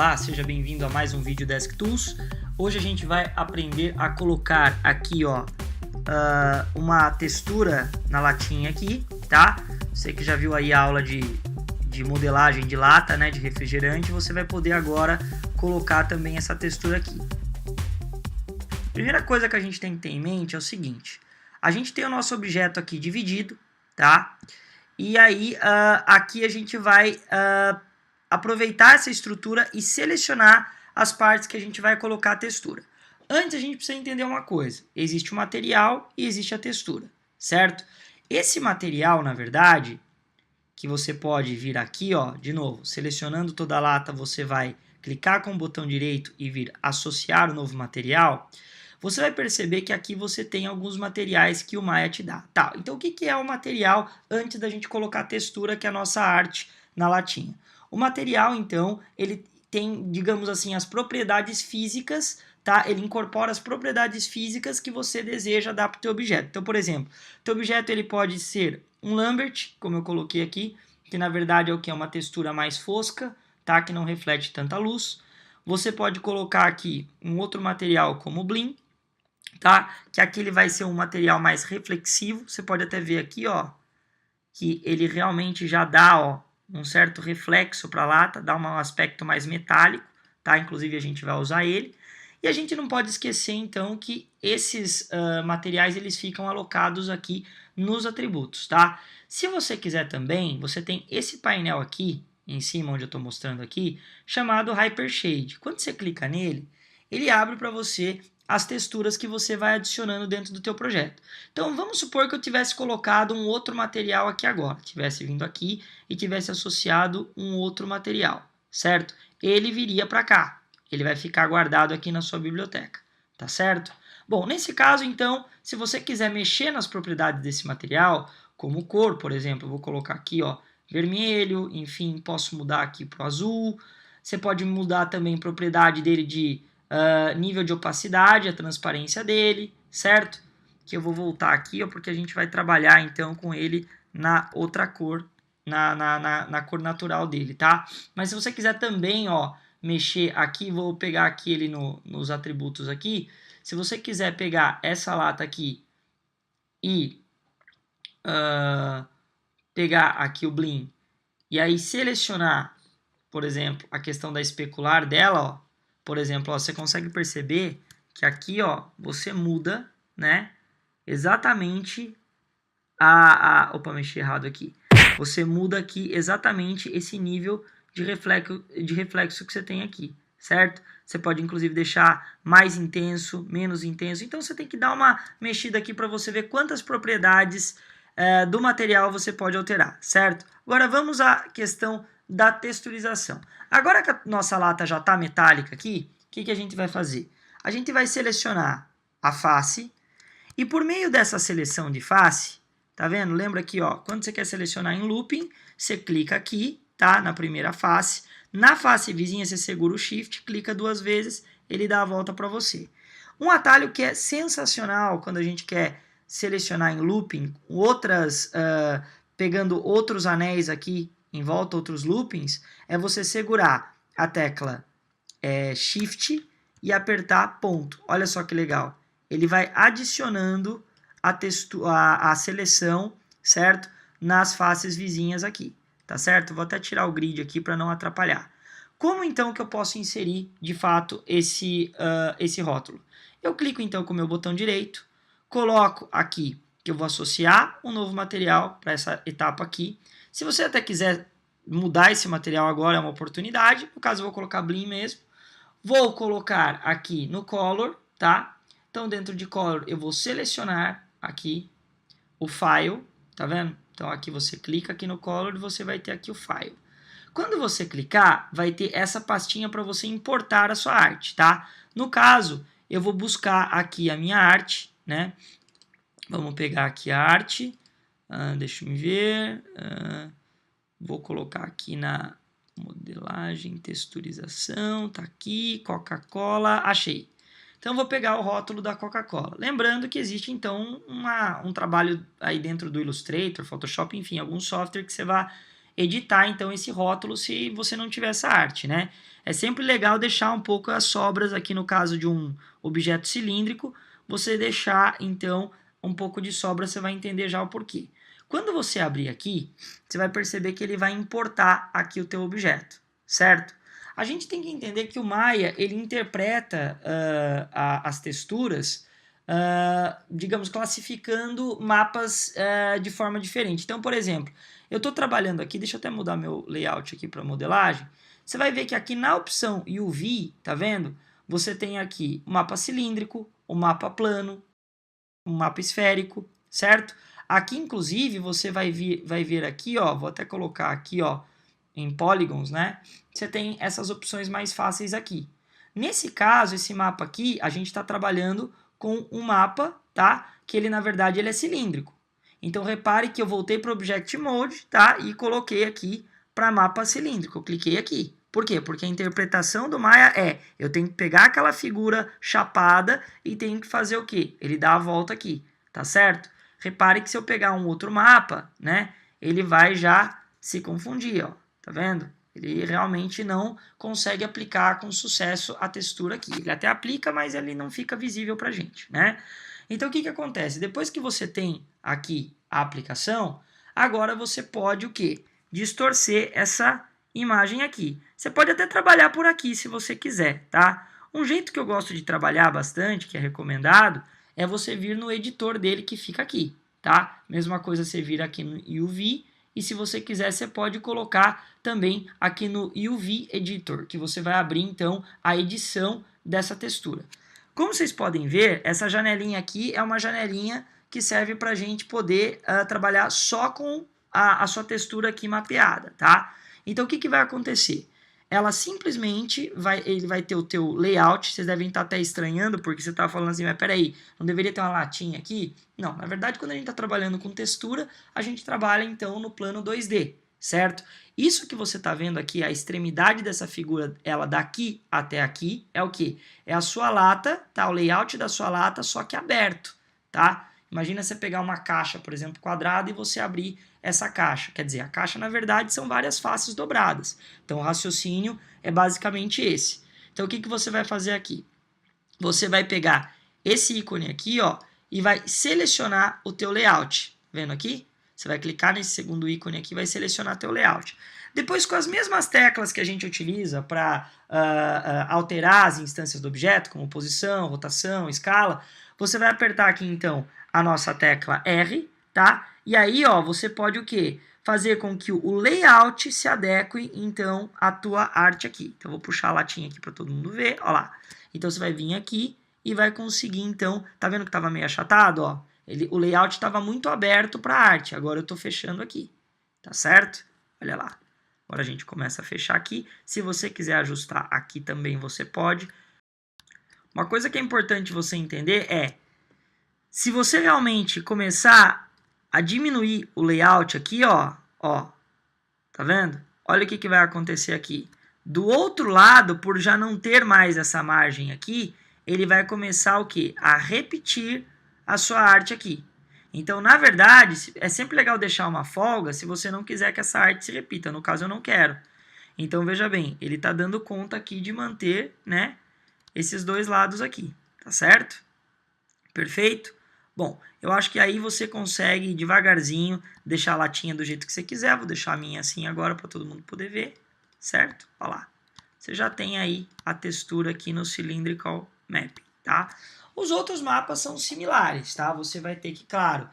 Olá, seja bem-vindo a mais um vídeo Desk Tools. Hoje a gente vai aprender a colocar aqui, ó, uma textura na latinha aqui, tá? Você que já viu aí a aula de modelagem de lata, né, de refrigerante, você vai poder agora colocar também essa textura aqui. Primeira coisa que a gente tem que ter em mente é o seguinte: a gente tem o nosso objeto aqui dividido, tá? E aí aqui a gente vai aproveitar essa estrutura e selecionar as partes que a gente vai colocar a textura. Antes a gente precisa entender uma coisa: existe o material e existe a textura, certo? Esse material, na verdade, que você pode vir aqui, ó, de novo, selecionando toda a lata, você vai clicar com o botão direito e vir associar o novo material. Você vai perceber que aqui você tem alguns materiais que o Maya te dá. Tá, então o que é o material antes da gente colocar a textura, que é a nossa arte na latinha? O material, então, ele tem, digamos assim, as propriedades físicas, tá? Ele incorpora as propriedades físicas que você deseja dar para o teu objeto. Então, por exemplo, teu objeto ele pode ser um Lambert, como eu coloquei aqui, que na verdade é o que? É uma textura mais fosca, tá? Que não reflete tanta luz. Você pode colocar aqui um outro material como o Blim, tá? Que aqui ele vai ser um material mais reflexivo. Você pode até ver aqui, ó, que ele realmente já dá, ó, um certo reflexo para a lata, dá um aspecto mais metálico, tá? Inclusive a gente vai usar ele. E a gente não pode esquecer então que esses materiais eles ficam alocados aqui nos atributos, tá? Se você quiser também, você tem esse painel aqui em cima, onde eu estou mostrando aqui, chamado Hypershade. Quando você clica nele, ele abre para você as texturas que você vai adicionando dentro do teu projeto. Então vamos supor que eu tivesse colocado um outro material aqui agora, tivesse vindo aqui e tivesse associado um outro material, certo? Ele viria para cá, ele vai ficar guardado aqui na sua biblioteca, tá certo? Bom, nesse caso então, se você quiser mexer nas propriedades desse material, como cor, por exemplo, eu vou colocar aqui, ó, vermelho, enfim, posso mudar aqui para o azul. Você pode mudar também a propriedade dele de nível de opacidade, a transparência dele, certo? Que eu vou voltar aqui, ó, porque a gente vai trabalhar então com ele na outra cor, na cor natural dele, tá? Mas se você quiser também, ó, mexer aqui, vou pegar aqui ele nos atributos aqui. Se você quiser pegar essa lata aqui e pegar aqui o Blim e aí selecionar, por exemplo, a questão da especular dela, ó, por exemplo, ó, você consegue perceber que aqui, ó, você muda, né, exatamente opa, mexi errado aqui. Você muda aqui exatamente esse nível de reflexo que você tem aqui, certo? Você pode inclusive deixar mais intenso, menos intenso. Então você tem que dar uma mexida aqui para você ver quantas propriedades do material você pode alterar, certo? Agora vamos à questão da texturização. Agora que a nossa lata já está metálica aqui, o que a gente vai fazer? A gente vai selecionar a face e por meio dessa seleção de face, tá vendo? Lembra aqui, ó, quando você quer selecionar em looping, você clica aqui, tá? Na primeira face. Na face vizinha você segura o Shift, clica duas vezes, ele dá a volta para você. Um atalho que é sensacional quando a gente quer selecionar em looping, pegando outros anéis aqui em volta, outros loopings, é você segurar a tecla Shift e apertar ponto. Olha só que legal. Ele vai adicionando a seleção, certo? Nas faces vizinhas aqui, tá certo? Vou até tirar o grid aqui para não atrapalhar. Como então que eu posso inserir de fato esse rótulo? Eu clico então com o meu botão direito, coloco aqui que eu vou associar um novo material para essa etapa aqui. Se você até quiser mudar esse material agora, é uma oportunidade. No caso eu vou colocar Blim mesmo. Vou colocar aqui no Color, tá? Então dentro de Color eu vou selecionar aqui o File, tá vendo? Então aqui você clica aqui no Color e você vai ter aqui o File. Quando você clicar, vai ter essa pastinha para você importar a sua arte, tá? No caso, eu vou buscar aqui a minha arte, né? Vamos pegar aqui a arte, deixa eu me ver, vou colocar aqui na modelagem, texturização, tá aqui, Coca-Cola, achei. Então vou pegar o rótulo da Coca-Cola. Lembrando que existe então um trabalho aí dentro do Illustrator, Photoshop, enfim, algum software que você vai editar então esse rótulo se você não tiver essa arte, né? É sempre legal deixar um pouco as sobras aqui no caso de um objeto cilíndrico, você deixar então um pouco de sobra, você vai entender já o porquê. Quando você abrir aqui, você vai perceber que ele vai importar aqui o teu objeto, certo? A gente tem que entender que o Maya, ele interpreta as texturas, digamos, classificando mapas de forma diferente. Então, por exemplo, eu estou trabalhando aqui, deixa eu até mudar meu layout aqui para modelagem, você vai ver que aqui na opção UV, tá vendo? Você tem aqui o mapa cilíndrico, o mapa plano, o mapa esférico, certo? Aqui, inclusive, você vai ver aqui, ó, vou até colocar aqui, ó, em polygons, né? Você tem essas opções mais fáceis aqui. Nesse caso, esse mapa aqui, a gente está trabalhando com um mapa, tá? Que ele, na verdade, ele é cilíndrico. Então, repare que eu voltei para o Object Mode, tá? E coloquei aqui para mapa cilíndrico. Eu cliquei aqui. Por quê? Porque a interpretação do Maya eu tenho que pegar aquela figura chapada e tenho que fazer o quê? Ele dá a volta aqui, tá certo? Repare que se eu pegar um outro mapa, né, ele vai já se confundir, ó, tá vendo? Ele realmente não consegue aplicar com sucesso a textura aqui. Ele até aplica, mas ele não fica visível pra gente, né? Então, o que que acontece? Depois que você tem aqui a aplicação, agora você pode o quê? Distorcer essa imagem aqui. Você pode até trabalhar por aqui se você quiser, tá? Um jeito que eu gosto de trabalhar bastante, que é recomendado, é você vir no editor dele que fica aqui, tá? Mesma coisa você vir aqui no UV e se você quiser você pode colocar também aqui no UV Editor, que você vai abrir então a edição dessa textura. Como vocês podem ver, essa janelinha aqui é uma janelinha que serve para a gente poder trabalhar só com a sua textura aqui mapeada, tá? Então o que que vai acontecer? Ela simplesmente ele vai ter o teu layout, vocês devem estar até estranhando, porque você está falando assim, mas peraí, não deveria ter uma latinha aqui? Não, na verdade, quando a gente está trabalhando com textura, a gente trabalha então no plano 2D, certo? Isso que você está vendo aqui, a extremidade dessa figura, ela daqui até aqui, é o quê? É a sua lata, tá? O layout da sua lata, só que aberto, tá? Imagina você pegar uma caixa, por exemplo, quadrada, e você abrir essa caixa. Quer dizer, a caixa, na verdade, são várias faces dobradas. Então, o raciocínio é basicamente esse. Então, o que que você vai fazer aqui? Você vai pegar esse ícone aqui, ó, e vai selecionar o teu layout. Vendo aqui? Você vai clicar nesse segundo ícone aqui e vai selecionar teu layout. Depois, com as mesmas teclas que a gente utiliza para alterar as instâncias do objeto, como posição, rotação, escala, você vai apertar aqui, então, a nossa tecla R, tá? E aí, ó, você pode o quê? Fazer com que o layout se adeque, então, à tua arte aqui. Então, eu vou puxar a latinha aqui para todo mundo ver, ó lá. Então, você vai vir aqui e vai conseguir, então, tá vendo que estava meio achatado, ó? O layout estava muito aberto para a arte, agora eu estou fechando aqui, tá certo? Olha lá. Agora a gente começa a fechar aqui. Se você quiser ajustar aqui também, você pode. Uma coisa que é importante você entender é, se você realmente começar a diminuir o layout aqui, ó, tá vendo? Olha o que que vai acontecer aqui. Do outro lado, por já não ter mais essa margem aqui, ele vai começar o quê? A repetir a sua arte aqui. Então, na verdade, é sempre legal deixar uma folga se você não quiser que essa arte se repita. No caso, eu não quero. Então, veja bem, ele está dando conta aqui de manter, né, esses dois lados aqui, tá certo? Perfeito? Bom, eu acho que aí você consegue devagarzinho deixar a latinha do jeito que você quiser. Vou deixar a minha assim agora para todo mundo poder ver, certo? Olha lá. Você já tem aí a textura aqui no Cylindrical Mapping, tá? Os outros mapas são similares, tá? Você vai ter que, claro,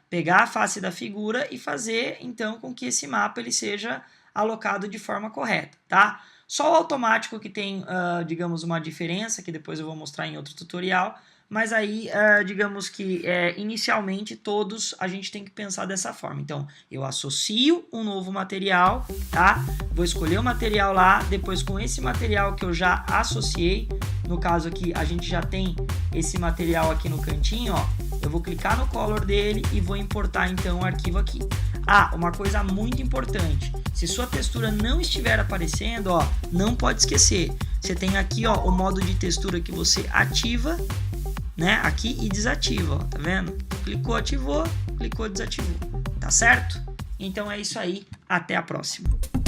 pegar a face da figura e fazer, então, com que esse mapa ele seja alocado de forma correta, tá? Só o automático que tem, digamos, uma diferença, que depois eu vou mostrar em outro tutorial, mas aí, digamos que inicialmente todos a gente tem que pensar dessa forma. Então, eu associo um novo material, tá? Vou escolher o material lá, depois com esse material que eu já associei, no caso aqui a gente já tem esse material aqui no cantinho, ó, eu vou clicar no color dele e vou importar então o arquivo aqui. Ah, uma coisa muito importante, se sua textura não estiver aparecendo, ó, não pode esquecer, você tem aqui, ó, o modo de textura que você ativa, né, aqui e desativa, ó, tá vendo? Clicou, ativou, clicou, desativou, tá certo? Então é isso aí, Até a próxima!